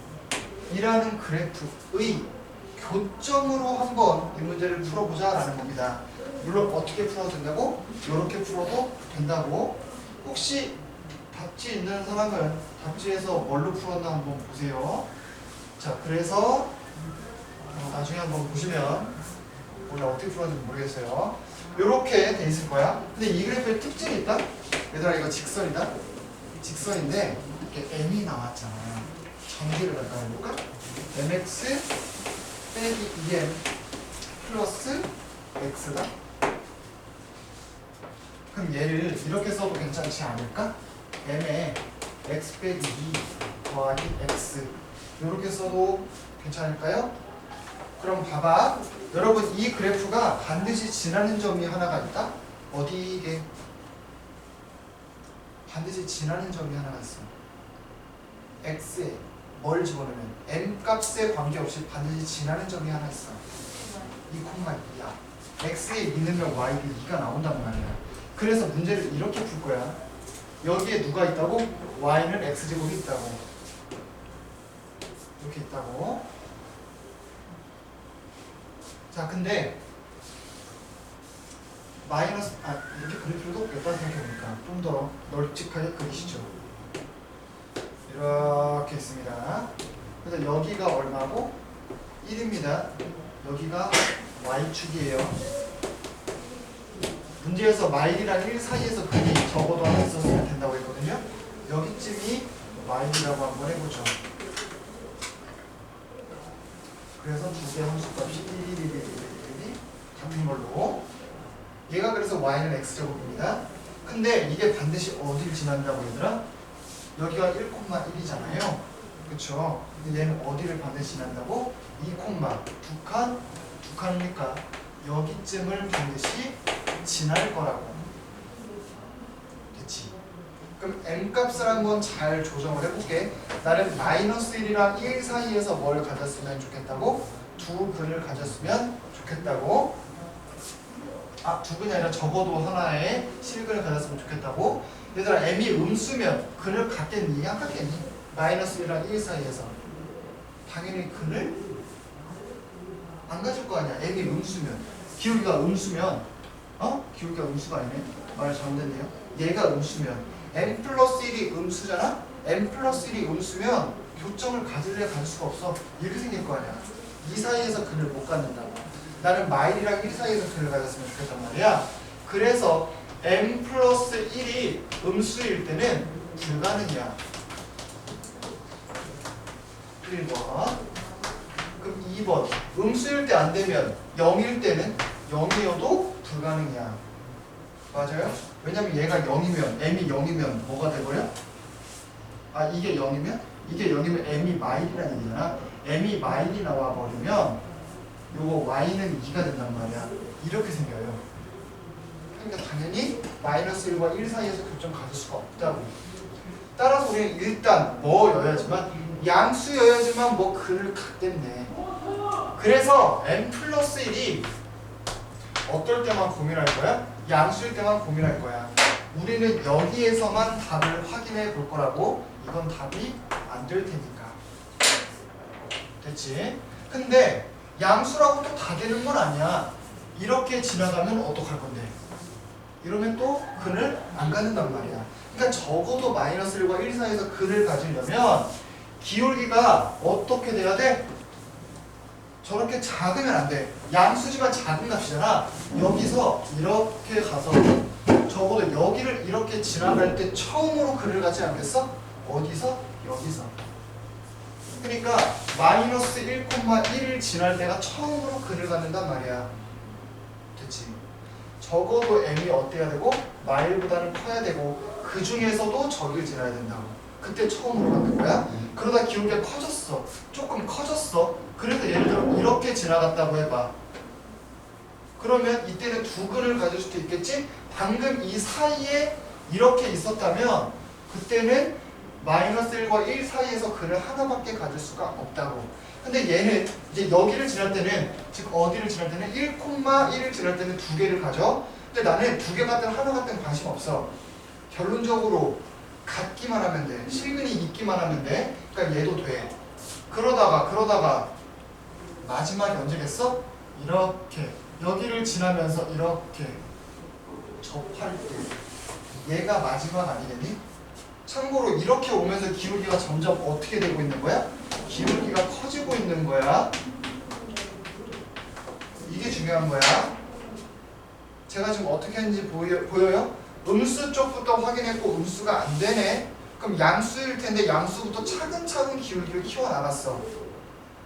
이라는 그래프의 교점으로 한번 이 문제를 풀어보자 라는 겁니다. 물론 어떻게 풀어도 된다고? 이렇게 풀어도 된다고. 혹시 답지 있는 사람은 답지에서 뭘로 풀었나 한번 보세요. 자, 그래서 나중에 한번 보시면 몰라 어떻게 풀었는지 모르겠어요. 이렇게 돼 있을 거야. 근데 이 그래프의 특징이 있다. 얘들아, 이거 직선이다. 직선인데 이렇게 m이 나왔잖아. 전기를 갖다 해볼까? mx 빼기 2m 플러스 x다. 그럼 얘를 이렇게 써도 괜찮지 않을까? m에 x 빼기 2 더하기 x 이렇게 써도 괜찮을까요? 그럼 봐봐. 여러분 이 그래프가 반드시 지나는 점이 하나가 있다? 어디 이게? 반드시 지나는 점이 하나가 있어. x에 뭘 집어넣으면 m 값에 관계없이 반드시 지나는 점이 하나 있어. 2,2야. x에 2 넣으면 y도 2가 나온단 말이야. 그래서 문제를 이렇게 풀 거야. 여기에 누가 있다고? y는 x제곱이 있다고. 이렇게 있다고. 자, 근데 마이너스 이렇게 그릴 필요도 없겠다 생각해보니까 좀 더 널찍하게 그리시죠. 이렇게 있습니다. 그래서 여기가 얼마고? 1입니다. 여기가 y축이에요. 문제에서 마일이랑 1 사이에서 근이 적어도 하나 있었으면 된다고 했거든요. 여기쯤이 마일이라고 한번 해보죠. 그래서 두 개의 함수값이 1 같은 걸로. 얘가 그래서 y는 x제곱입니다. 근데 이게 반드시 어디를 지난다고 얘들아? 여기가 1,1이잖아요. 그쵸? 근데 얘는 어디를 반드시 지난다고? 2, 두 칸이니까 여기쯤을 반드시 지날 거라고. 됐지? 그럼 m값을 한번 잘 조정을 해볼게. 나는 -1이랑 1 사이에서 뭘 가졌으면 좋겠다고? 두 근을 가졌으면 좋겠다고. 두 근이 아니라 적어도 하나의 실근을 가졌으면 좋겠다고. 얘들아 m이 음수면 근을 갖겠니? 안 갖겠니? -1이랑 1 사이에서 당연히 근을 안 가질 거 아니야. m이 음수면. 기울기가 음수면 기울기가 음수가 아니네. 말 잘못했네요. 얘가 음수면 m 플러스 1이 음수잖아? m 플러스 1이 음수면 교점을 가질래 가질 수가 없어. 이렇게 생길 거 아니야. 이 사이에서 근을 못 갖는다고. 나는 마일이랑 1 사이에서 근을 가졌으면 좋겠단 말이야. 그래서 m 플러스 1이 음수일 때는 불가능이야. 1번. 그럼 2번. 음수일 때 안 되면 0일 때는 0이어도 불가능이야. 맞아요? 왜냐면 얘가 0이면 m이 0이면 뭐가 돼버려? 이게 0이면? 이게 0이면 m이 마일이라는 얘기잖아. m이 마일이 나와버리면 요거 y는 2가 된단 말이야. 이렇게 생겨요. 그러니까 당연히 -1과 1 사이에서 교점 가질 수가 없다고. 따라서 우리는 일단 뭐여야지만 양수여야지만 뭐 근을 갖겠네. 그래서 m 플러스 1이 어떨 때만 고민할 거야? 양수일 때만 고민할 거야. 우리는 여기에서만 답을 확인해 볼 거라고. 이건 답이 안 될 테니까. 됐지? 근데 양수라고 또 다 되는 건 아니야. 이렇게 지나가면 어떡할 건데? 이러면 또 근을 안 갖는단 말이야. 그러니까 적어도 -1과 1 사이에서 근을 가지려면 기울기가 어떻게 돼야 돼? 저렇게 작으면 안 돼. 양수지만 작은 값이잖아. 여기서 이렇게 가서 적어도 여기를 이렇게 지나갈 때 처음으로 근을 갖지 않겠어? 어디서? 여기서. 그러니까 -1,1을 지날 때가 처음으로 근을 갖는단 말이야. 됐지? 적어도 m이 어때야 되고 마일보다는 커야 되고 그 중에서도 저기를 지나야 된다고. 그때 처음으로 갖는 거야. 그러다 기울기가 커졌어. 조금 커졌어. 그래서 예를 들어 이렇게 지나갔다고 해봐. 그러면 이때는 두 근을 가질 수도 있겠지? 방금 이 사이에 이렇게 있었다면 그때는 -1과 1 사이에서 근을 하나밖에 가질 수가 없다고. 근데 얘는 이제 여기를 지날 때는, 즉 어디를 지날 때는 1,1을 지날 때는 두 개를 가져. 근데 나는 두 개 같든 하나 같든 관심 없어. 결론적으로 같기만 하면 돼. 실근이 있기만 하면 돼. 그러니까 얘도 돼. 그러다가 마지막에 언제겠어? 이렇게 여기를 지나면서 이렇게 접할 때 얘가 마지막 아니겠니? 참고로 이렇게 오면서 기울기가 점점 어떻게 되고 있는 거야? 기울기가 커지고 있는 거야. 이게 중요한 거야. 제가 지금 어떻게 했는지 보여요? 음수 쪽부터 확인했고 음수가 안 되네. 그럼 양수일 텐데 양수부터 차근차근 기울기를 키워나갔어.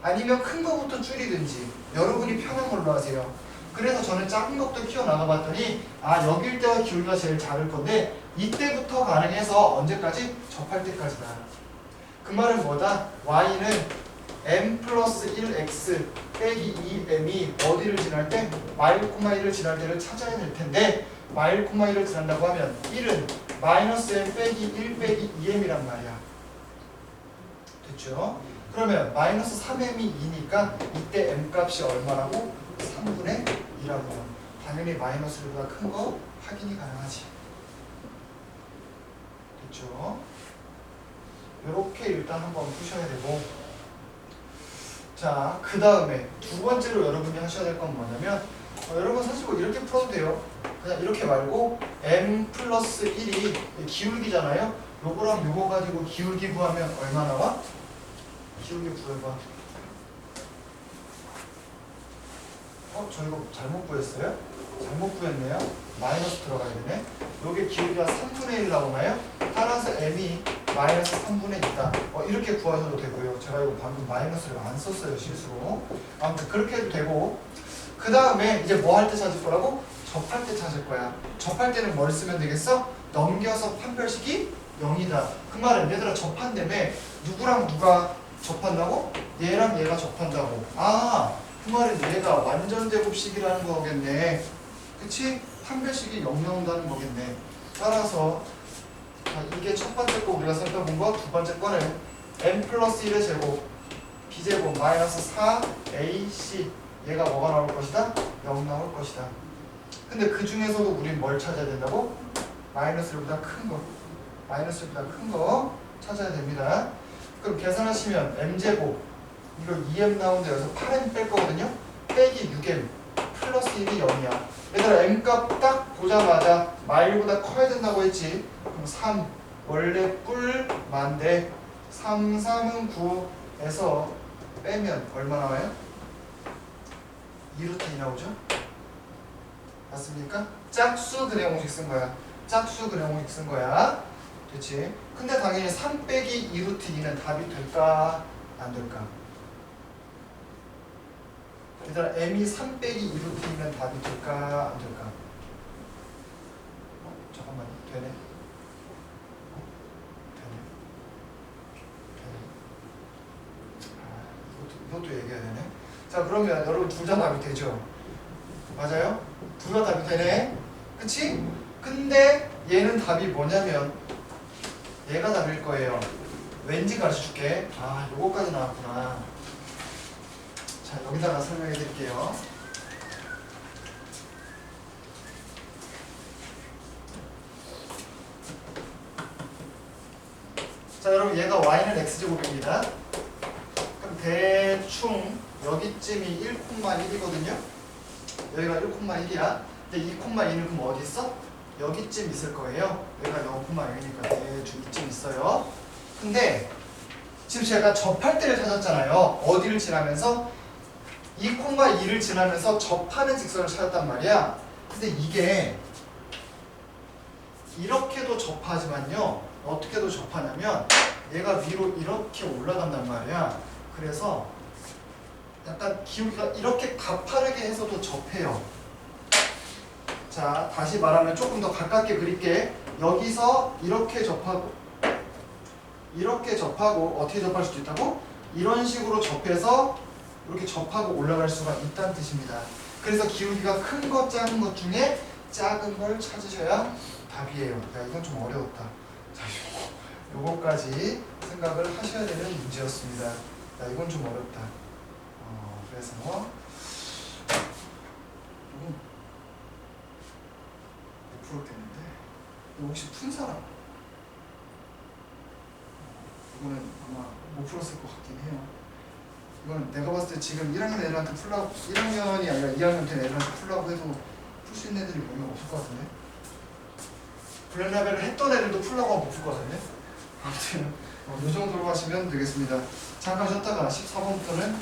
아니면 큰 거부터 줄이든지 여러분이 편한 걸로 하세요. 그래서 저는 작은 것도 키워나가 봤더니 아 여길 때가 기울기가 제일 작을 건데 이때부터 가능해서 언제까지? 접할 때까지다. 그 말은 뭐다? y는 m 플러스 1x 빼기 2m이 어디를 지날 때? 마일 코마 1을 지날 때를 찾아야 될 텐데 마일 코마 1을 지난다고 하면 1은 마이너스 m 빼기 1 빼기 2m이란 말이야. 됐죠? 그러면 마이너스 3m이 2니까 이때 m 값이 얼마라고? 3분의 2라고. 당연히 마이너스 1보다 큰 거 확인이 가능하지. 됐죠? 이렇게 일단 한번 푸셔야 되고, 자, 그 다음에 두 번째로 여러분이 하셔야 될 건 뭐냐면 여러분 사실 뭐 이렇게 풀어도 돼요. 그냥 이렇게 말고 m 플러스 1이 기울기잖아요. 요거랑 요거 가지고 기울기 구하면 얼마 나와? 기울기 구해봐. 저 이거 잘못 구했어요? 잘못 구했네요. 마이너스 들어가야 되네. 요게 기울기가 3분의 1 나오나요? 따라서 m이 마이너스 3분의 2다. 이렇게 구하셔도 되고요. 제가 이거 방금 마이너스를 안 썼어요, 실수로. 아무튼 그렇게 해도 되고, 그 다음에 이제 뭐 할 때 찾을 거라고? 접할 때 찾을 거야. 접할 때는 뭘 쓰면 되겠어? 넘겨서 판별식이 0이다. 그 말은 얘들아 접한다며 누구랑 누가 접한다고? 얘랑 얘가 접한다고. 아, 그 말은 얘가 완전 제곱식이라는 거겠네. 그치? 판별식이 0 나온다는 거겠네. 따라서 자, 이게 첫 번째 거 우리가 살펴본 거, 두 번째 거는 m 플러스 1의 제곱 b제곱 마이너스 4ac 얘가 뭐가 나올 것이다? 0 나올 것이다. 근데 그 중에서도 우린 뭘 찾아야 된다고? 마이너스 1보다 큰 거, 마이너스 1보다 큰 거 찾아야 됩니다. 그럼 계산하시면 m제곱 이거 2m 나오는데 여기서 8m 뺄 거거든요. 빼기 6m 플러스 1이 0이야. 얘들아 m값 딱 보자마자 마일보다 커야 된다고 했지. 그럼 3 원래 뿔 만데 3, 3은 9에서 빼면 얼마 나와요? 2루트 2 나오죠? 맞습니까? 짝수 근의 공식 쓴 거야. 짝수 근의 공식 쓴 거야. 그치? 근데 당연히 3 빼기 2루트 2는 답이 될까? 안 될까? 얘들아 m이 3 빼기 2루트 2는 답이 될까? 안 될까? 잠깐만, 되네. 이것도 얘기해야 되네. 자, 그러면 여러분 둘 다 답이 되죠? 맞아요? 둘 다 답이 되네. 그치? 근데 얘는 답이 뭐냐면 얘가 답일 거예요. 왠지 가르쳐줄게. 아, 요거까지 나왔구나. 자, 여기다가 설명해 드릴게요. 자, 여러분 얘가 y는 x제곱입니다. 그럼 대충 여기쯤이 1,1이거든요. 여기가 1,1이야. 근데 2,2는 그럼 어디 있어? 여기쯤 있을 거예요. 여기가 0,0이니까 대충 이쯤 있어요. 근데 지금 제가 접할 때를 찾았잖아요. 어디를 지나면서? 2,2를 지나면서 접하는 직선을 찾았단 말이야. 근데 이게 이렇게도 접하지만요. 어떻게도 접하냐면 얘가 위로 이렇게 올라간단 말이야. 그래서 약간 기울기가 이렇게 가파르게 해서도 접해요. 자, 다시 말하면 조금 더 가깝게 그릴게. 여기서 이렇게 접하고 어떻게 접할 수도 있다고? 이런 식으로 접해서 이렇게 접하고 올라갈 수가 있다는 뜻입니다. 그래서 기울기가 큰 것, 작은 것 중에 작은 걸 찾으셔야 답이에요. 야, 이건 좀 어려웠다. 자, 요거까지 생각을 하셔야 되는 문제였습니다. 야, 이건 좀 어렵다. 그래서 이건 못 풀었겠는데. 이거 혹시 푼 사람? 이거는 아마 못 풀었을 것 같긴 해요. 이거는 내가 봤을 때 지금 1학년 애들한테 풀라고, 1학년이 아니라 2학년 된 애들한테 풀라고 해도 풀 수 있는 애들이 보면 없을 것 같은데. 블랙라벨을 했던 애들도 풀라고 하면 못 풀 것 같은데. 아무튼 이 정도로 하시면 되겠습니다. 잠깐 쉬었다가 14번부터는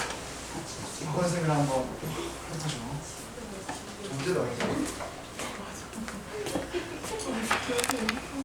이권생을 한번 해보죠. 언제 나오죠?